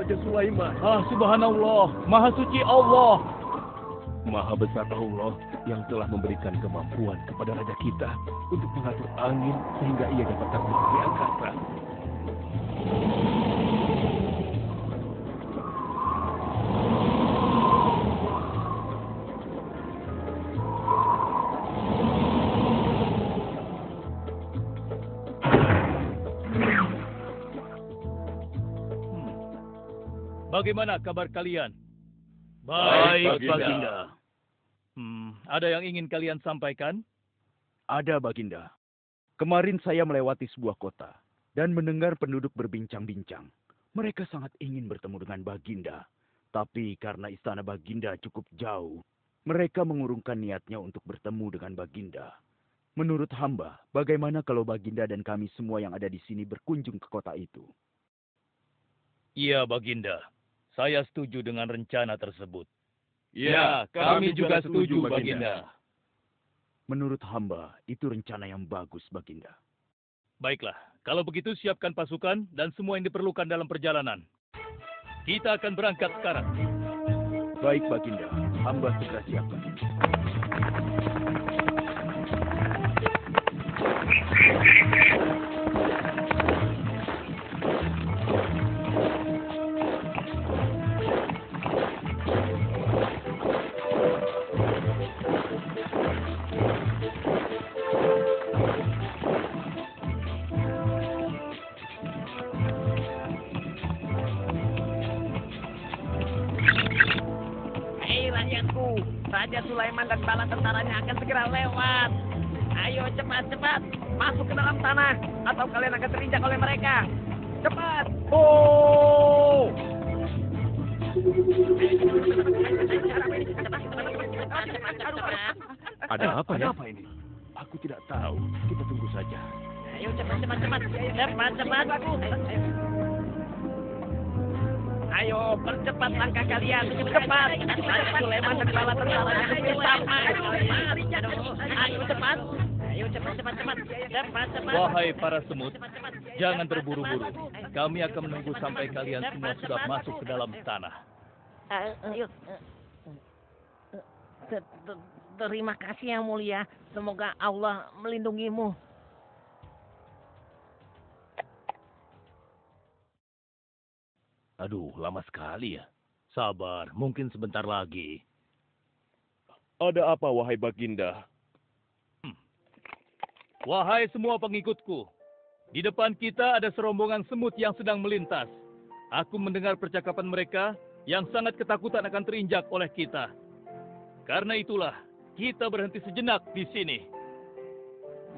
Raja Sulaiman. Subhanallah, Maha Suci Allah. Maha besar Allah yang telah memberikan kemampuan kepada raja kita untuk mengatur angin sehingga ia dapat terbang di angkasa. Bagaimana kabar kalian? Baik, Baginda. Ada yang ingin kalian sampaikan? Ada, Baginda. Kemarin saya melewati sebuah kota dan mendengar penduduk berbincang-bincang. Mereka sangat ingin bertemu dengan Baginda. Tapi karena istana Baginda cukup jauh, mereka mengurungkan niatnya untuk bertemu dengan Baginda. Menurut hamba, bagaimana kalau Baginda dan kami semua yang ada di sini berkunjung ke kota itu? Iya, Baginda. Saya setuju dengan rencana tersebut. Ya, kami juga setuju, Baginda. Menurut hamba, itu rencana yang bagus, Baginda. Baiklah, kalau begitu siapkan pasukan dan semua yang diperlukan dalam perjalanan. Kita akan berangkat sekarang. Baik, Baginda. Hamba segera siapkan. Raja Sulaiman dan bala tentaranya akan segera lewat. Ayo cepat-cepat masuk ke dalam tanah atau kalian akan terinjak oleh mereka. Cepat! Oh! Ada apa ya? Apa ini? Aku tidak tahu. Kita tunggu saja. Ayo cepat. Cepat. Ayo, percepat langkah kalian. Cepat. Raja Sulaiman dan bala tentaranya akan sampai. Ayo cepat. Cepat. Wahai para semut, jangan terburu-buru. Kami akan menunggu sampai kalian semua sudah masuk ke dalam tanah. Terima kasih yang mulia. Semoga Allah melindungimu. Aduh, lama sekali ya. Sabar, mungkin sebentar lagi. Ada apa, wahai Baginda? Wahai semua pengikutku, di depan kita ada serombongan semut yang sedang melintas. Aku mendengar percakapan mereka yang sangat ketakutan akan terinjak oleh kita. Karena itulah, kita berhenti sejenak di sini.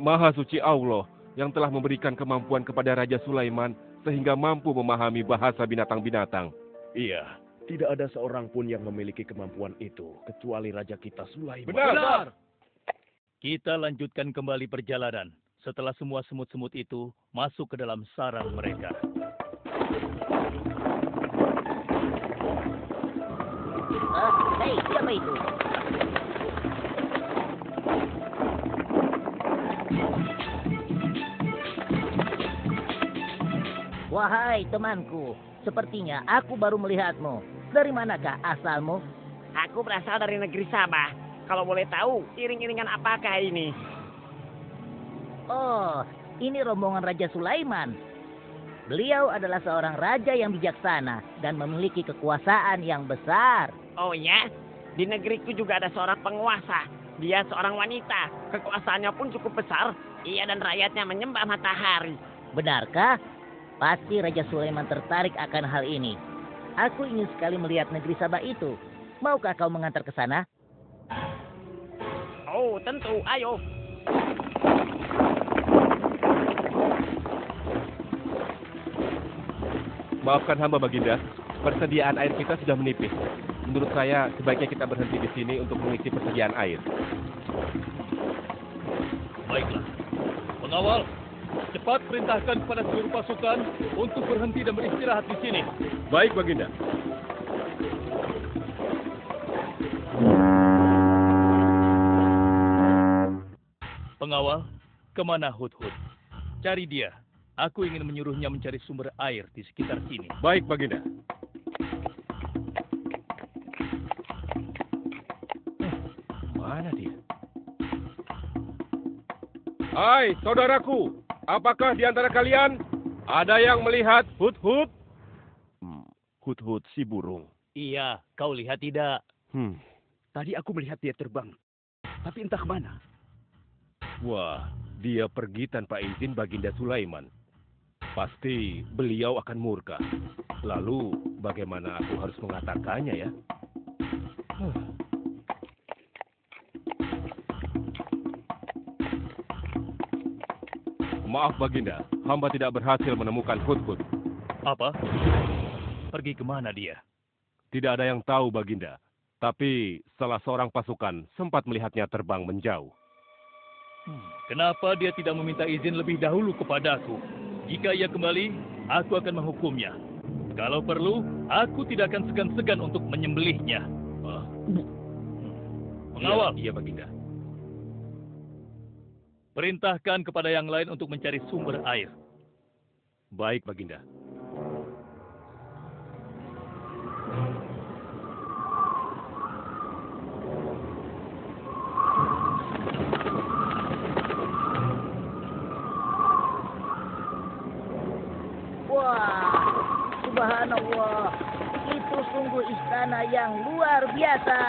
Maha suci Allah yang telah memberikan kemampuan kepada Raja Sulaiman sehingga mampu memahami bahasa binatang-binatang. Iya, tidak ada seorang pun yang memiliki kemampuan itu, kecuali Raja kita Sulaiman. Benar. Kita lanjutkan kembali perjalanan setelah semua semut-semut itu masuk ke dalam sarang mereka. Hei, siapa itu? Wahai temanku, sepertinya aku baru melihatmu. Dari manakah asalmu? Aku berasal dari negeri Sabah. Kalau boleh tahu, iring-iringan apakah ini? Oh, ini rombongan Raja Sulaiman. Beliau adalah seorang raja yang bijaksana dan memiliki kekuasaan yang besar. Oh ya? Di negeriku juga ada seorang penguasa. Dia seorang wanita. Kekuasaannya pun cukup besar. Ia dan rakyatnya menyembah matahari. Benarkah? Pasti Raja Sulaiman tertarik akan hal ini. Aku ingin sekali melihat negeri Sabah itu. Maukah kau mengantar ke sana? Oh, tentu. Ayo. Maafkan hamba, Baginda. Persediaan air kita sudah menipis. Menurut saya, sebaiknya kita berhenti di sini untuk mengisi persediaan air. Baiklah. Pengawal, cepat perintahkan kepada seluruh pasukan untuk berhenti dan beristirahat di sini. Baik, Baginda. Pengawal, kemana Hudhud? Cari dia. Aku ingin menyuruhnya mencari sumber air di sekitar sini. Baik, Baginda. Hai, saudaraku. Apakah di antara kalian ada yang melihat Hut-Hut? Hut-hut si burung. Iya, kau lihat tidak? Tadi aku melihat dia terbang. Tapi entah kemana. Wah, dia pergi tanpa izin Baginda Sulaiman. Pasti beliau akan murka. Lalu, bagaimana aku harus mengatakannya ya? Maaf Baginda, hamba tidak berhasil menemukan Hut-Hut. Apa? Pergi kemana dia? Tidak ada yang tahu Baginda. Tapi salah seorang pasukan sempat melihatnya terbang menjauh. Kenapa dia tidak meminta izin lebih dahulu kepadaku? Jika ia kembali, aku akan menghukumnya. Kalau perlu, aku tidak akan segan-segan untuk menyembelihnya. Pengawal. Iya Baginda. Perintahkan kepada yang lain untuk mencari sumber air. Baik Baginda. Wah, subhanallah. Itu sungguh istana yang luar biasa.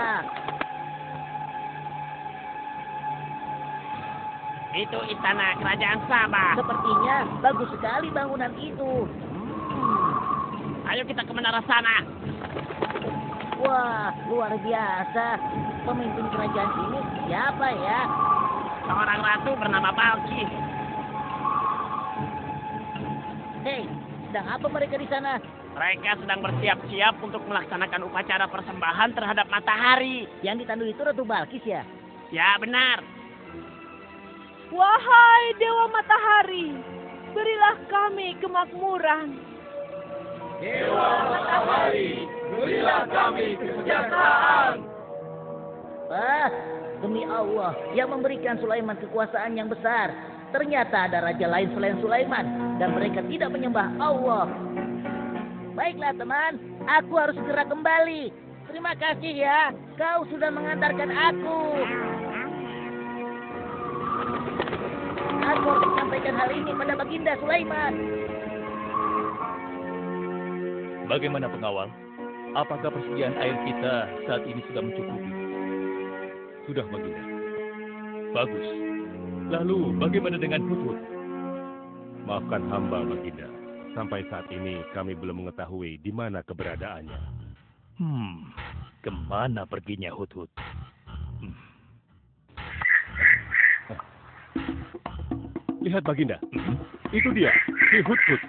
Itu istana kerajaan Sabah. Sepertinya bagus sekali bangunan itu. Ayo kita ke menara sana. Wah, luar biasa. Pemimpin kerajaan ini siapa ya? Seorang ratu bernama Balkis. Hei, sedang apa mereka di sana? Mereka sedang bersiap-siap untuk melaksanakan upacara persembahan terhadap matahari. Yang ditandu itu Ratu Balkis ya? Ya, benar. Wahai Dewa Matahari, berilah kami kemakmuran. Dewa Matahari, berilah kami kesejahteraan. Demi Allah yang memberikan Sulaiman kekuasaan yang besar. Ternyata ada raja lain selain Sulaiman dan mereka tidak menyembah Allah. Baiklah teman, aku harus segera kembali. Terima kasih ya, kau sudah mengantarkan aku. Aku harus menyampaikan hal ini pada Baginda Sulaiman. Bagaimana pengawal? Apakah persediaan air kita saat ini sudah mencukupi? Sudah Baginda. Bagus. Lalu bagaimana dengan Hut-Hut? Maafkan hamba Baginda. Sampai saat ini kami belum mengetahui di mana keberadaannya. Kemana perginya Hut-Hut? Lihat Baginda. Itu dia, si Hut-Hut.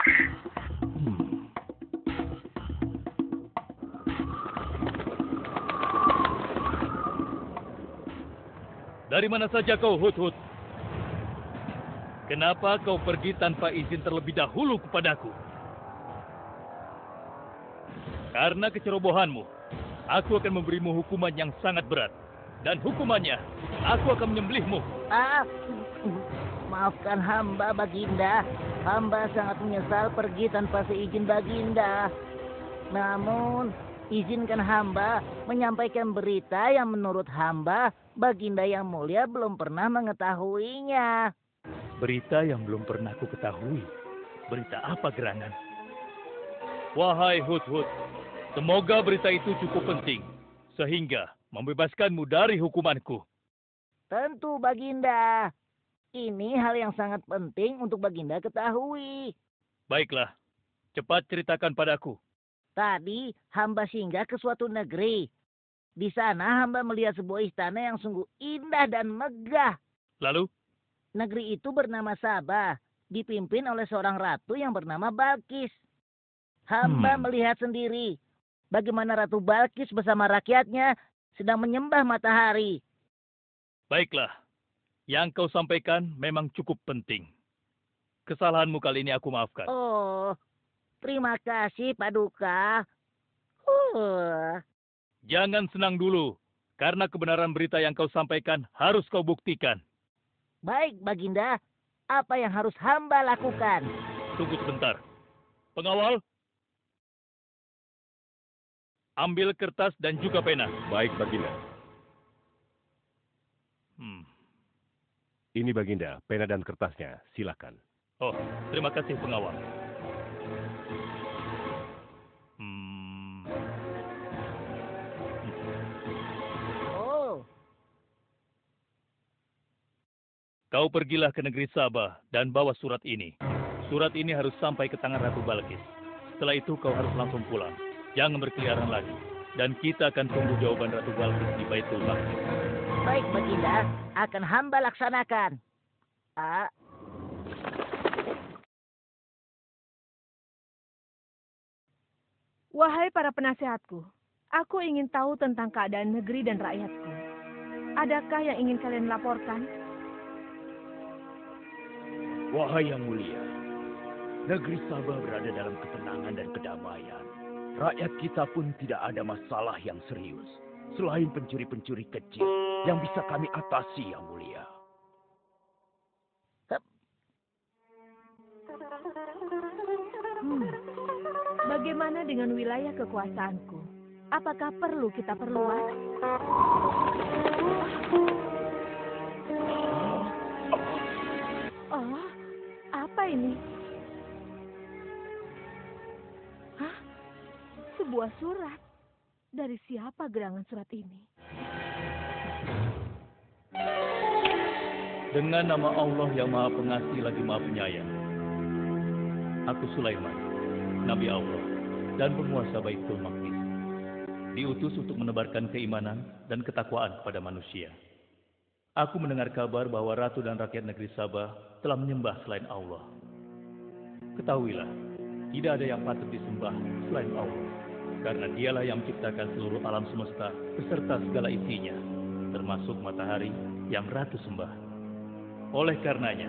Dari mana saja kau, Hut-Hut? Kenapa kau pergi tanpa izin terlebih dahulu kepadaku? Karena kecerobohanmu, aku akan memberimu hukuman yang sangat berat. Dan hukumannya, aku akan menyembelihmu. Maafkan hamba, Baginda. Hamba sangat menyesal pergi tanpa seizin Baginda. Namun, izinkan hamba menyampaikan berita yang menurut hamba, Baginda yang mulia belum pernah mengetahuinya. Berita yang belum pernah aku ketahui. Berita apa gerangan? Wahai Hut-Hut, semoga berita itu cukup penting, sehingga membebaskanmu dari hukumanku. Tentu, Baginda. Ini hal yang sangat penting untuk Baginda ketahui. Baiklah, cepat ceritakan padaku. Tadi hamba singgah ke suatu negeri. Di sana hamba melihat sebuah istana yang sungguh indah dan megah. Lalu? Negeri itu bernama Sabah, dipimpin oleh seorang ratu yang bernama Balkis. Hamba melihat sendiri bagaimana Ratu Balkis bersama rakyatnya sedang menyembah matahari. Baiklah, yang kau sampaikan memang cukup penting. Kesalahanmu kali ini aku maafkan. Oh, terima kasih, Paduka. Jangan senang dulu, karena kebenaran berita yang kau sampaikan harus kau buktikan. Baik, Baginda. Apa yang harus hamba lakukan? Tunggu sebentar. Pengawal, ambil kertas dan juga pena. Baik Baginda. Ini Baginda, pena dan kertasnya. Silakan. Oh, terima kasih pengawal. Oh, Kau pergilah ke negeri Sabah dan bawa surat ini. Surat ini harus sampai ke tangan Ratu Balkis. Setelah itu kau harus langsung pulang. Jangan berkeliaran lagi. Dan kita akan tunggu jawaban Ratu Balkis di Baitul Maqdis. baik Baginda, akan hamba laksanakan. Wahai para penasehatku, aku ingin tahu tentang keadaan negeri dan rakyatku. Adakah yang ingin kalian laporkan? Wahai yang mulia, negeri Sabah berada dalam ketenangan dan kedamaian. Rakyat kita pun tidak ada masalah yang serius, selain pencuri-pencuri kecil yang bisa kami atasi, yang mulia. Bagaimana dengan wilayah kekuasaanku? Apakah perlu kita perluas? Oh, apa ini? Hah? Sebuah surat. Dari siapa gerangan surat ini? Dengan nama Allah yang Maha Pengasih lagi Maha Penyayang. Aku Sulaiman, Nabi Allah, dan penguasa Baitul Maqdis. Diutus untuk menebarkan keimanan dan ketakwaan kepada manusia. Aku mendengar kabar bahwa Ratu dan rakyat negeri Sabah telah menyembah selain Allah. Ketahuilah, tidak ada yang patut disembah selain Allah. Karena dialah yang menciptakan seluruh alam semesta beserta segala isinya, termasuk matahari yang Ratu sembah. Oleh karenanya,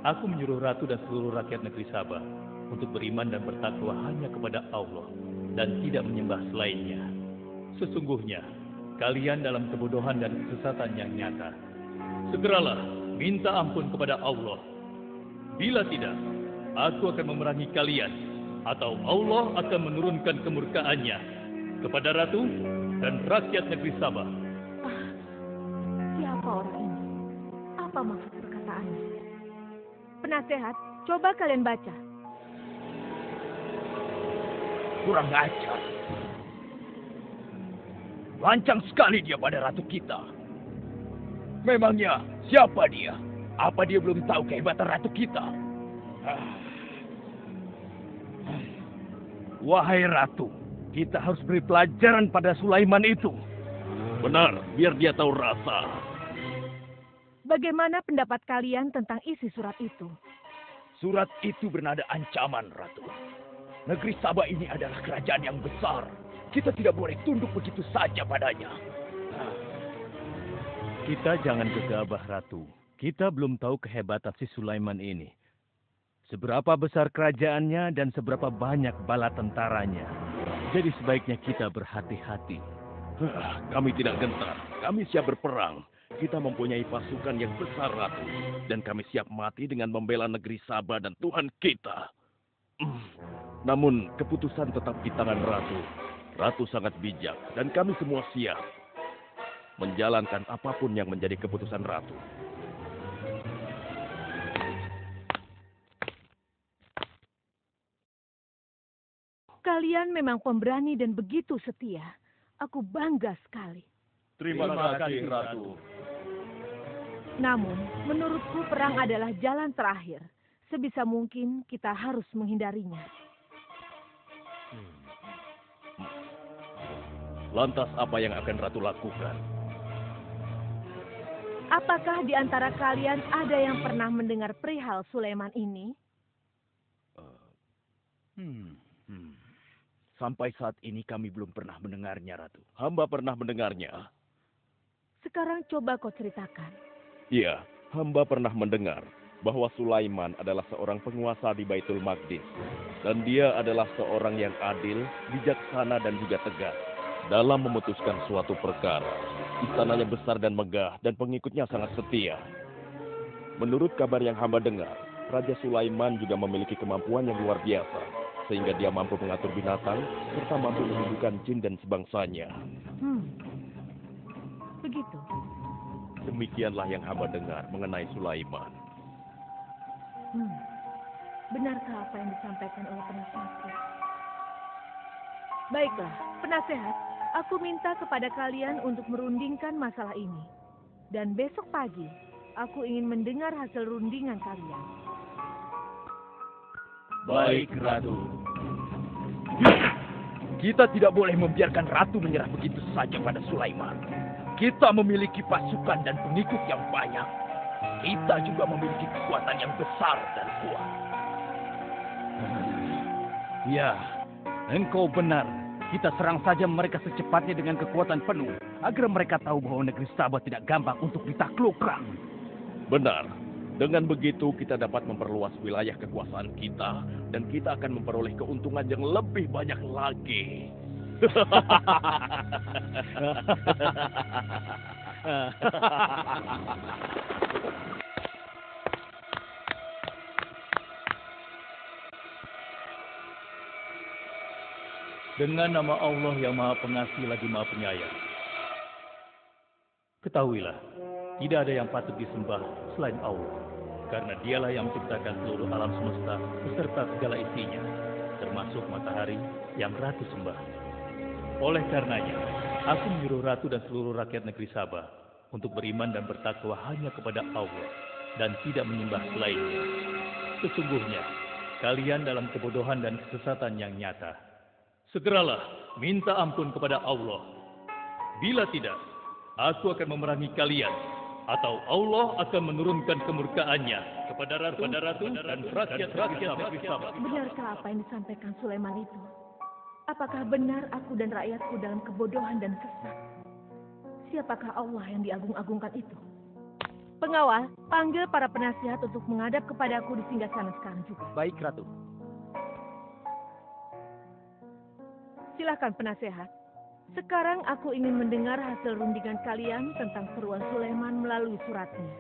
aku menyuruh Ratu dan seluruh rakyat negeri Sabah untuk beriman dan bertakwa hanya kepada Allah dan tidak menyembah selainnya. Sesungguhnya, kalian dalam kebodohan dan kesesatan yang nyata. Segeralah minta ampun kepada Allah. Bila tidak, aku akan memerangi kalian, atau Allah akan menurunkan kemurkaannya kepada Ratu dan rakyat negeri Sabah. Siapa orang ini? Apa maksud perkataannya? Penasehat, coba kalian baca. Kurang ajar. Lancang sekali dia pada ratu kita. Memangnya siapa dia? Apa dia belum tahu kehebatan ratu kita? Wahai ratu, kita harus beri pelajaran pada Sulaiman itu. Benar, biar dia tahu rasa. Bagaimana pendapat kalian tentang isi surat itu? Surat itu bernada ancaman, Ratu. Negeri Sabah ini adalah kerajaan yang besar. Kita tidak boleh tunduk begitu saja padanya. Kita jangan gegabah, Ratu. Kita belum tahu kehebatan si Sulaiman ini. Seberapa besar kerajaannya dan seberapa banyak bala tentaranya. Jadi sebaiknya kita berhati-hati. Kami tidak gentar. Kami siap berperang. Kita mempunyai pasukan yang besar, Ratu. Dan kami siap mati dengan membela negeri Sabah dan Tuhan kita. Namun, keputusan tetap di tangan Ratu. Ratu sangat bijak, dan kami semua siap menjalankan apapun yang menjadi keputusan Ratu. Kalian memang pemberani dan begitu setia. Aku bangga sekali. Terima kasih, Ratu. Namun, menurutku perang adalah jalan terakhir. Sebisa mungkin kita harus menghindarinya. Lantas apa yang akan Ratu lakukan? Apakah di antara kalian ada yang pernah mendengar perihal Sulaiman ini? Sampai saat ini kami belum pernah mendengarnya, Ratu. Hamba pernah mendengarnya. Sekarang coba kau ceritakan. Iya, hamba pernah mendengar bahwa Sulaiman adalah seorang penguasa di Baitul Maqdis. Dan dia adalah seorang yang adil, bijaksana, dan juga tegas dalam memutuskan suatu perkara. Istananya besar dan megah, dan pengikutnya sangat setia. Menurut kabar yang hamba dengar, Raja Sulaiman juga memiliki kemampuan yang luar biasa, sehingga dia mampu mengatur binatang, serta mampu menyembuhkan jin dan sebangsanya. Begitu. Demikianlah yang hamba dengar mengenai Sulaiman. Benarkah apa yang disampaikan oleh penasehatku? Baiklah, penasehat, aku minta kepada kalian untuk merundingkan masalah ini. Dan besok pagi, aku ingin mendengar hasil rundingan kalian. Baik, Ratu. Kita tidak boleh membiarkan Ratu menyerah begitu saja pada Sulaiman. Kita memiliki pasukan dan pengikut yang banyak. Kita juga memiliki kekuatan yang besar dan kuat. Ya, engkau benar. Kita serang saja mereka secepatnya dengan kekuatan penuh, agar mereka tahu bahwa negeri Sabah tidak gampang untuk ditaklukkan. Benar. Dengan begitu kita dapat memperluas wilayah kekuasaan kita dan kita akan memperoleh keuntungan yang lebih banyak lagi. Dengan nama Allah yang Maha Pengasih lagi Maha Penyayang. Ketahuilah, tidak ada yang patut disembah selain Allah. Karena dialah yang menciptakan seluruh alam semesta beserta segala isinya, termasuk matahari yang Ratu sembah. Oleh karenanya, aku menyuruh Ratu dan seluruh rakyat negeri Sabah untuk beriman dan bertakwa hanya kepada Allah dan tidak menyembah selainnya. Sesungguhnya, kalian dalam kebodohan dan kesesatan yang nyata. Segeralah minta ampun kepada Allah. Bila tidak, aku akan memerangi kalian, atau Allah akan menurunkan kemurkaannya kepada ratu dan rakyat-rakyat negeri Sabah. Benarkah apa yang disampaikan Sulaiman itu? Apakah benar aku dan rakyatku dalam kebodohan dan sesat? Siapakah Allah yang diagung-agungkan itu? Pengawal, panggil para penasihat untuk menghadap kepadaku di singgasana sekarang juga. Baik, Ratu. Silakan penasehat. Sekarang aku ingin mendengar hasil rundingan kalian tentang seruan Sulaiman melalui suratnya.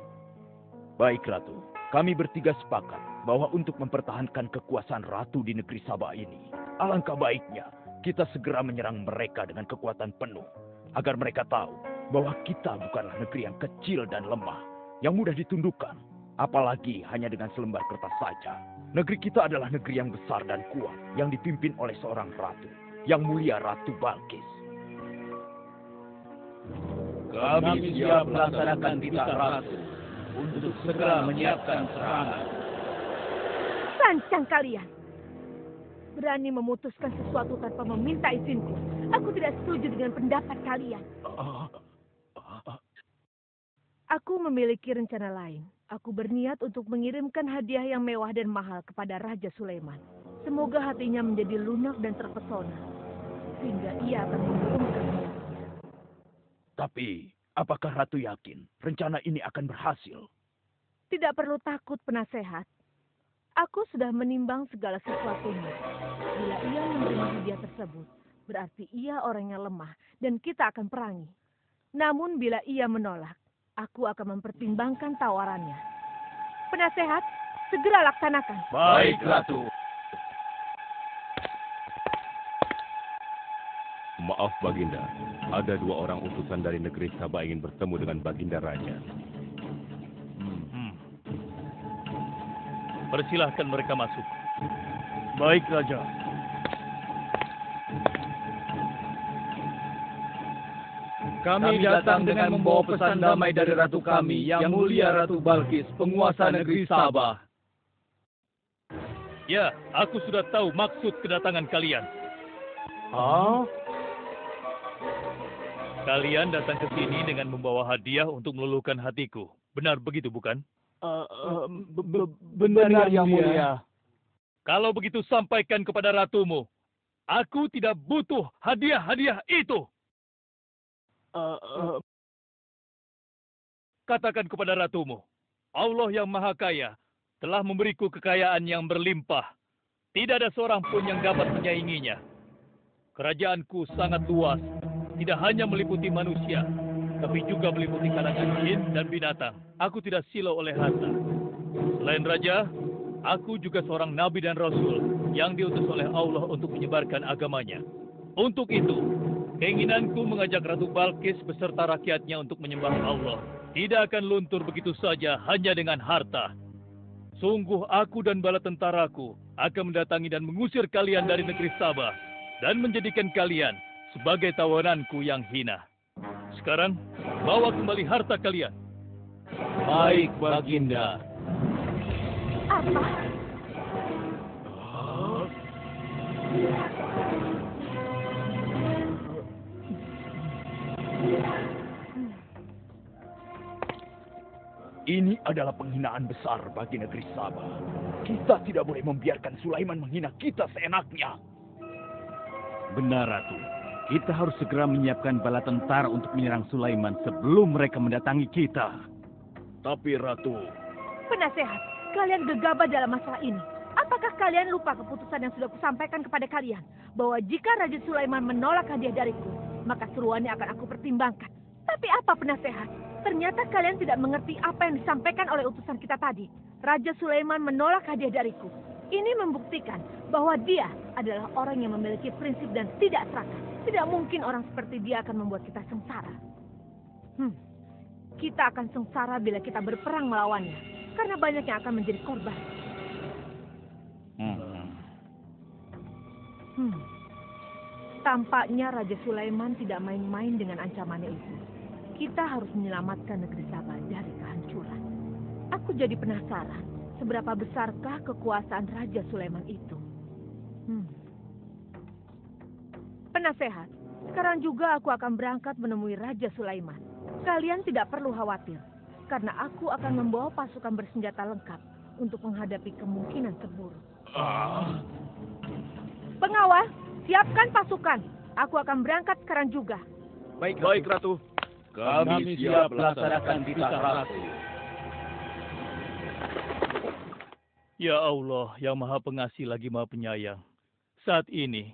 Baik, Ratu. Kami bertiga sepakat bahwa untuk mempertahankan kekuasaan Ratu di negeri Sabah ini, alangkah baiknya kita segera menyerang mereka dengan kekuatan penuh, agar mereka tahu bahwa kita bukanlah negeri yang kecil dan lemah, yang mudah ditundukkan, apalagi hanya dengan selembar kertas saja. Negeri kita adalah negeri yang besar dan kuat, yang dipimpin oleh seorang ratu, yang mulia Ratu Balkis. Kami siap melaksanakan titah Ratu untuk segera menyiapkan serangan. Lancang kalian! Berani memutuskan sesuatu tanpa meminta izinku. Aku tidak setuju dengan pendapat kalian. Aku memiliki rencana lain. Aku berniat untuk mengirimkan hadiah yang mewah dan mahal kepada Raja Sulaiman. Semoga hatinya menjadi lunak dan terpesona, sehingga ia akan mengumumkan niatnya. Tapi, apakah Ratu yakin rencana ini akan berhasil? Tidak perlu takut, penasehat. Aku sudah menimbang segala sesuatunya. Bila ia menerima hadiah tersebut, berarti ia orang yang lemah dan kita akan perangi. Namun bila ia menolak, aku akan mempertimbangkan tawarannya. Penasehat, segera laksanakan. Baik, Ratu. Maaf Baginda, ada 2 orang utusan dari negeri Sabah ingin bertemu dengan Baginda Raja. Persilahkan mereka masuk. Baik, Raja. Kami datang dengan membawa pesan damai dari Ratu kami, yang mulia Ratu Balkis, penguasa negeri Sabah. Ya, aku sudah tahu maksud kedatangan kalian. Kalian datang ke sini dengan membawa hadiah untuk meluluhkan hatiku. Benar begitu, bukan? Benar, yang mulia. Kalau begitu sampaikan kepada ratumu. Aku tidak butuh hadiah-hadiah itu. Katakan kepada ratumu. Allah yang Maha Kaya telah memberiku kekayaan yang berlimpah. Tidak ada seorang pun yang dapat menyainginya. Kerajaanku sangat luas. Tidak hanya meliputi manusia, tapi juga meliputi kalangan jin dan binatang. Aku tidak silau oleh harta. Selain raja, aku juga seorang nabi dan rasul yang diutus oleh Allah untuk menyebarkan agamanya. Untuk itu, keinginanku mengajak Ratu Balkis beserta rakyatnya untuk menyembah Allah tidak akan luntur begitu saja hanya dengan harta. Sungguh aku dan bala tentaraku akan mendatangi dan mengusir kalian dari negeri Sabah dan menjadikan kalian sebagai tawananku yang hina. Sekarang, bawa kembali harta kalian. Baik, Baginda. Apa? Ini adalah penghinaan besar bagi negeri Sabah. Kita tidak boleh membiarkan Sulaiman menghina kita seenaknya. Benar, Ratu. Kita harus segera menyiapkan bala tentara untuk menyerang Sulaiman sebelum mereka mendatangi kita. Tapi Ratu, Penasehat, kalian gegabah dalam masalah ini. Apakah kalian lupa keputusan yang sudah kusampaikan kepada kalian? Bahwa jika Raja Sulaiman menolak hadiah dariku, maka seruannya akan aku pertimbangkan. Tapi apa penasehat? Ternyata kalian tidak mengerti apa yang disampaikan oleh utusan kita tadi. Raja Sulaiman menolak hadiah dariku. Ini membuktikan bahwa dia adalah orang yang memiliki prinsip dan tidak serakah. Tidak mungkin orang seperti dia akan membuat kita sengsara. Kita akan sengsara bila kita berperang melawannya. Karena banyak yang akan menjadi korban. Tampaknya Raja Sulaiman tidak main-main dengan ancamannya itu. Kita harus menyelamatkan negeri Sabah dari kehancuran. Aku jadi penasaran, seberapa besarkah kekuasaan Raja Sulaiman itu? Penasehat, sekarang juga aku akan berangkat menemui Raja Sulaiman. Kalian tidak perlu khawatir, karena aku akan membawa pasukan bersenjata lengkap untuk menghadapi kemungkinan terburuk. Pengawal, siapkan pasukan. Aku akan berangkat sekarang juga. baik Ratu. Kami siap melaksanakan titah Ratu. Ya Allah, yang Maha Pengasih lagi Maha Penyayang. Saat ini,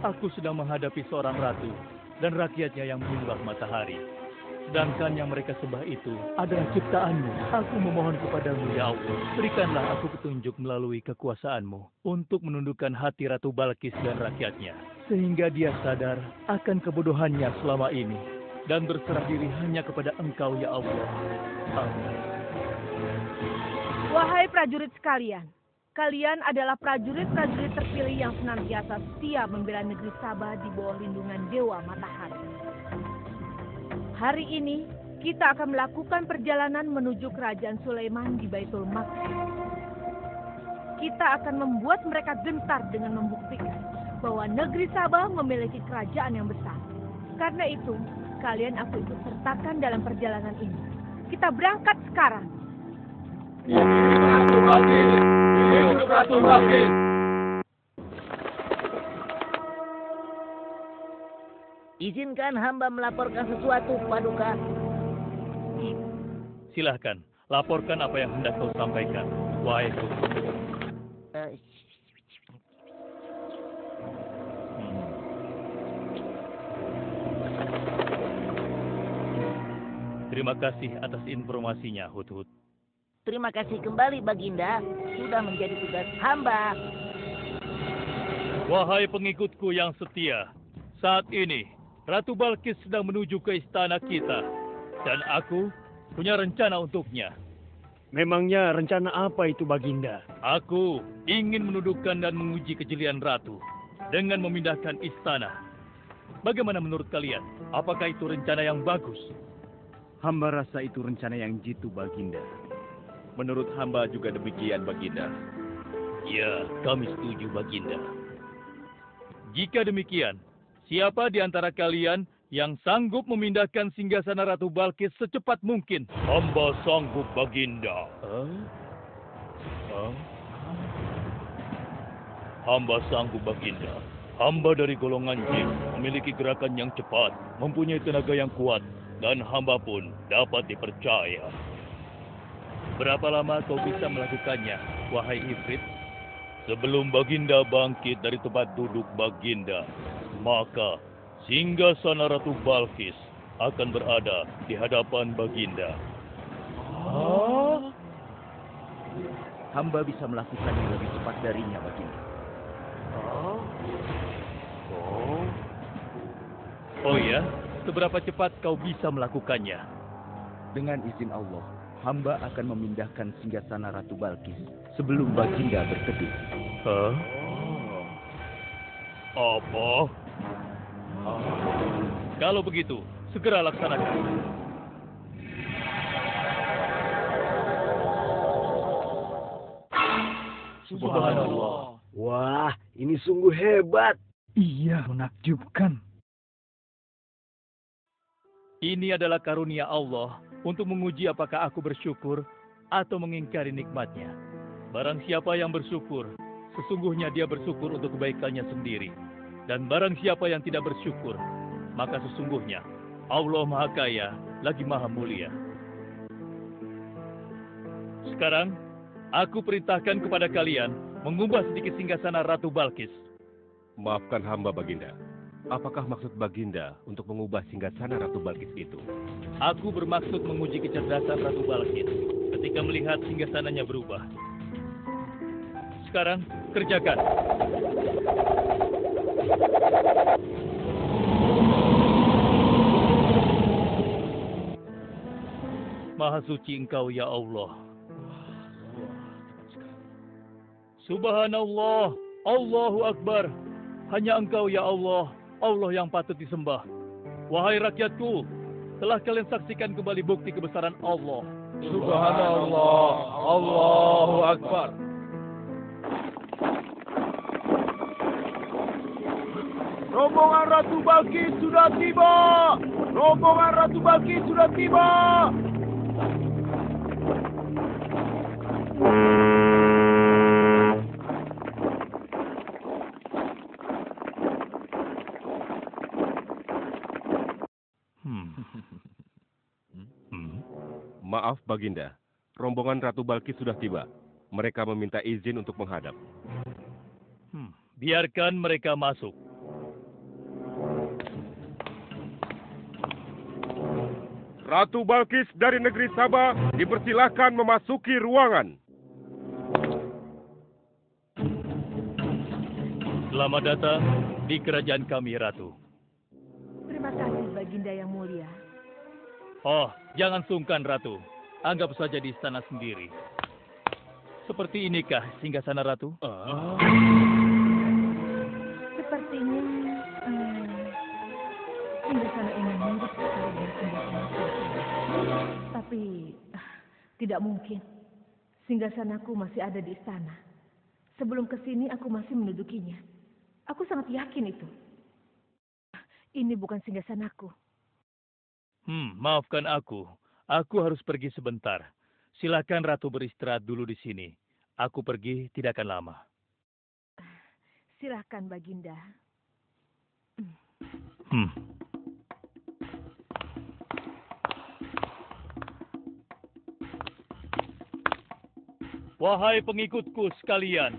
aku sedang menghadapi seorang ratu dan rakyatnya yang menyembah matahari. Sedangkan yang mereka sembah itu adalah ciptaanmu. Aku memohon kepadamu, ya Allah, berikanlah aku petunjuk melalui kekuasaanmu untuk menundukkan hati Ratu Balkis dan rakyatnya. Sehingga dia sadar akan kebodohannya selama ini dan berserah diri hanya kepada Engkau, ya Allah. Amin. Wahai prajurit sekalian, kalian adalah prajurit-prajurit terpilih yang senantiasa setia membela negeri Sabah di bawah lindungan Dewa Matahari. Hari ini, kita akan melakukan perjalanan menuju kerajaan Sulaiman di Baitul Maqdis. Kita akan membuat mereka gentar dengan membuktikan bahwa negeri Sabah memiliki kerajaan yang besar. Karena itu, kalian aku ikut sertakan dalam perjalanan ini. Kita berangkat sekarang. Ratu Balkis! Hidup Ratu Balkis! Izinkan hamba melaporkan sesuatu, Paduka. Silahkan, laporkan apa yang hendak kau sampaikan, wahai guru. Terima kasih atas informasinya, Hudhud. Terima kasih kembali, Baginda. Sudah menjadi tugas hamba. Wahai pengikutku yang setia, saat ini Ratu Balkis sedang menuju ke istana kita. Dan aku punya rencana untuknya. Memangnya rencana apa itu, Baginda? Aku ingin menundukkan dan menguji kejelian Ratu dengan memindahkan istana. Bagaimana menurut kalian? Apakah itu rencana yang bagus? Hamba rasa itu rencana yang jitu, Baginda. Menurut hamba juga demikian, Baginda. Ya, kami setuju, Baginda. Jika demikian, siapa di antara kalian yang sanggup memindahkan singgasana Ratu Balkis secepat mungkin? Hamba sanggup, Baginda. Hamba sanggup, Baginda. Hamba dari golongan jin, memiliki gerakan yang cepat, mempunyai tenaga yang kuat, dan hamba pun dapat dipercaya. Berapa lama kau bisa melakukannya, wahai Ifrit? Sebelum Baginda bangkit dari tempat duduk Baginda, maka singgasana Ratu Balkis akan berada di hadapan Baginda. Hamba bisa melakukannya lebih cepat darinya, Baginda. Oh ya, seberapa cepat kau bisa melakukannya? Dengan izin Allah, hamba akan memindahkan singgasana Ratu Balkis sebelum Baginda berteduh. Hah? Apa? Kalau begitu, segera laksanakan. Subhanallah. Wah, ini sungguh hebat. Iya, menakjubkan. Ini adalah karunia Allah untuk menguji apakah aku bersyukur atau mengingkari nikmatnya. Barang siapa yang bersyukur, sesungguhnya dia bersyukur untuk kebaikannya sendiri. Dan barang siapa yang tidak bersyukur, maka sesungguhnya Allah Maha Kaya lagi Maha Mulia. Sekarang, aku perintahkan kepada kalian mengubah sedikit singgasana Ratu Balkis. Maafkan hamba, Baginda. Apakah maksud Baginda untuk mengubah singgasana Ratu Balkis itu? Aku bermaksud menguji kecerdasan Ratu Balkis ketika melihat singgasananya berubah. Sekarang, kerjakan. Maha suci Engkau, ya Allah. Subhanallah, Allahu Akbar. Hanya Engkau, ya Allah, Allah yang patut disembah. Wahai rakyatku, telah kalian saksikan kembali bukti kebesaran Allah. Subhanallah, Allahu Akbar. Rombongan Ratu Balkis sudah tiba! Rombongan Ratu Balkis sudah tiba! Maaf, Baginda. Rombongan Ratu Balkis sudah tiba. Mereka meminta izin untuk menghadap. Biarkan mereka masuk. Ratu Balkis dari negeri Sabah dipersilahkan memasuki ruangan. Selamat datang di kerajaan kami, Ratu. Terima kasih, Baginda yang mulia. Oh, jangan sungkan, Ratu. Anggap saja di istana sendiri. Seperti inikah singgasana Ratu? Sepertinya singgasana ini mirip sekali dengan singgasanaku. Tapi tidak mungkin. Singgasanaku masih ada di istana. Sebelum kesini aku masih mendudukinya. Aku sangat yakin itu. Ini bukan singgasanaku. Maafkan aku. Aku harus pergi sebentar. Silakan Ratu beristirahat dulu di sini. Aku pergi tidak akan lama. Silakan, Baginda. Wahai pengikutku sekalian,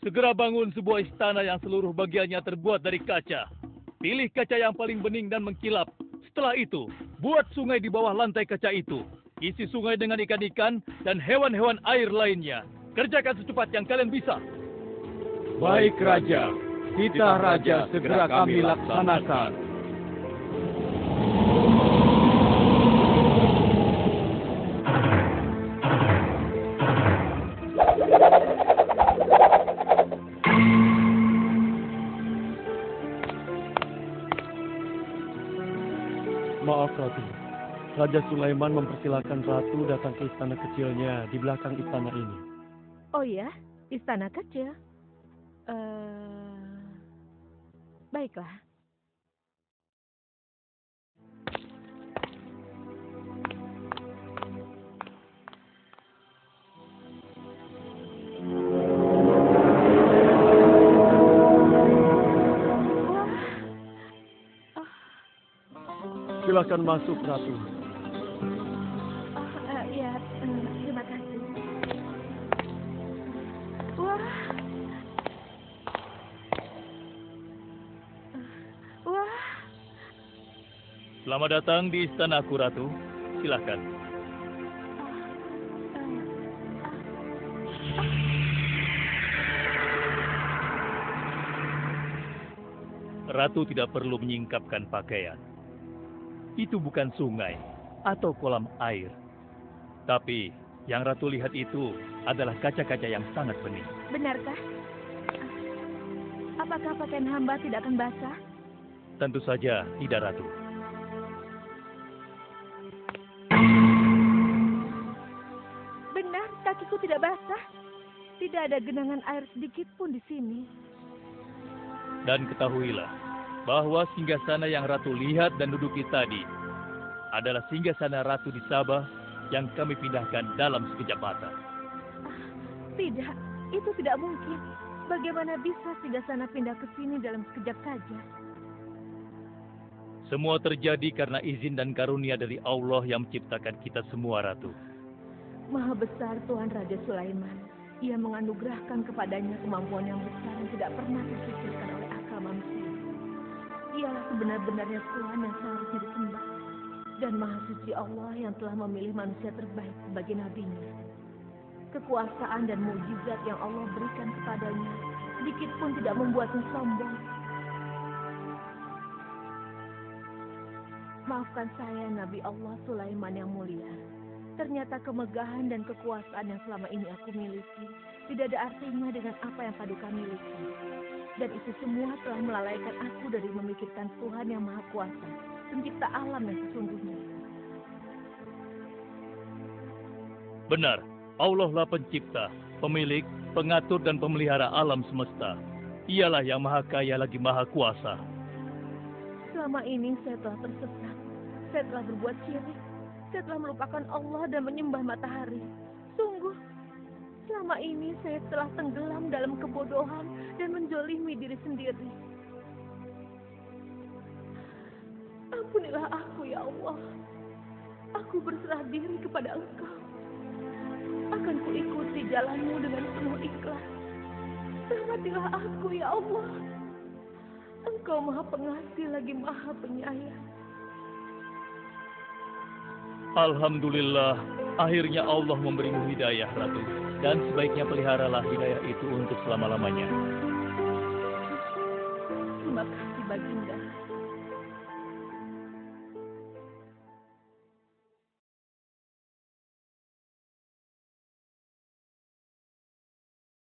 segera bangun sebuah istana yang seluruh bagiannya terbuat dari kaca. Pilih kaca yang paling bening dan mengkilap. Setelah itu, buat sungai di bawah lantai kaca itu. Isi sungai dengan ikan-ikan dan hewan-hewan air lainnya. Kerjakan secepat yang kalian bisa. Baik, Raja. Titah Raja segera kami laksanakan. Maaf, Ratu. Raja Sulaiman mempersilahkan Ratu datang ke istana kecilnya di belakang istana ini. Oh ya, istana kecil. Baiklah. Silakan masuk, Ratu. Ya, terima kasih. Wah. Wah. Selamat datang di istanaku, Ratu. Silakan. Ratu tidak perlu menyingkapkan pakaian. Itu bukan sungai. atau kolam air. Tapi yang Ratu lihat itu adalah kaca-kaca yang sangat bening. Benarkah? Apakah pakaian hamba tidak akan basah? Tentu saja tidak, Ratu. Benar, kakiku tidak basah. Tidak ada genangan air sedikit pun di sini. Dan ketahuilah bahwa singgasana yang Ratu lihat dan duduki tadi adalah singgasana Ratu di Sabah yang kami pindahkan dalam sekejap mata. Tidak, itu tidak mungkin. Bagaimana bisa singgasana pindah ke sini dalam sekejap saja? Semua terjadi karena izin dan karunia dari Allah yang menciptakan kita semua, Ratu. Maha besar Tuhan Raja Sulaiman. Ia menganugerahkan kepadanya kemampuan yang besar yang tidak pernah terpikirkan oleh akal manusia. Ialah sebenar-benarnya Tuhan yang seharusnya disembah. Dan Maha Suci Allah yang telah memilih manusia terbaik sebagai nabinya. Kekuasaan dan mukjizat yang Allah berikan kepadanya sedikit pun tidak membuatnya sombong. Maafkan saya, Nabi Allah Sulaiman yang mulia. Ternyata kemegahan dan kekuasaan yang selama ini aku miliki tidak ada artinya dengan apa yang Paduka miliki. Dan itu semua telah melalaikan aku dari memikirkan Tuhan yang Maha Kuasa, pencipta alam yang sesungguhnya. Benar, Allah lah pencipta, pemilik, pengatur dan pemelihara alam semesta. Ialah yang Maha Kaya lagi Maha Kuasa. Selama ini saya telah tersesat. Saya telah berbuat syirik. Saya telah melupakan Allah dan menyembah matahari. Sungguh, selama ini saya telah tenggelam dalam kebodohan dan menzolimi diri sendiri. Ampunilah aku, ya Allah. Aku berserah diri kepada Engkau. Akan kuikuti jalanmu dengan penuh ikhlas. Rahmatilah aku, ya Allah. Engkau Maha Pengasih lagi Maha Penyayang. Alhamdulillah, akhirnya Allah memberimu hidayah, Ratu. Dan sebaiknya peliharalah hidayah itu untuk selama-lamanya. Terima kasih, Baginda.